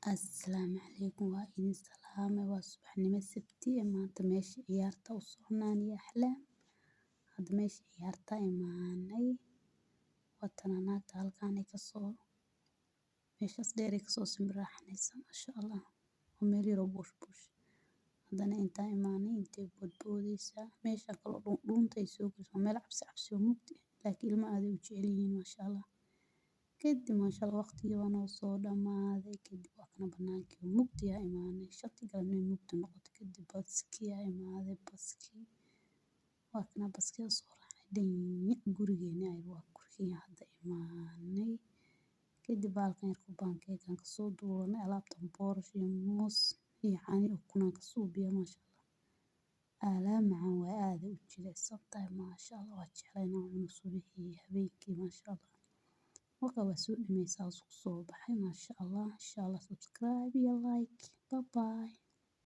Asalaamu calaykum waa idin salaamay waa subaxnimo sabti maanta meesha ciyaarta u soconaan iyo axlaam hadda meesha ciyaarta imaanay watana naagta halkaan ay kasoo meeshaas dheer ay kasoo simbiraaxanaysa maasha Allah oo meel yar oo buush haddana intaa imaanay intay boodboodaysa meesha kale oo dhuunta ay soo gasho meel cabsi oo mugdi laakiin ilma aad ay u jecel yihiin maasha Allah kadib maasha Allah waqtigii waa noo soo dhamaaday kadib waa kana banaankii oo mugdi ah imaanay shati galabnimo mugdi noqotay kadib baskii aa imaaday waa kana baskii soo raacay dhinac gurigeena waa gurigii hadda imaanay kadib bahalkan yarko pancake ka soo duubanay alaabtan boorash iyo moos iyo caano iyo ukun aan ka suubiyo maasha Allah alaab macaan waa aad u jilicsan tahay maasha Allah waa jeclahay inaan cuno subaxii iyo habeenkii maasha Allah marka waa soo dhamaysaa isku soo baxay maasha Allah insha Allah subscribe iyo like bye bye.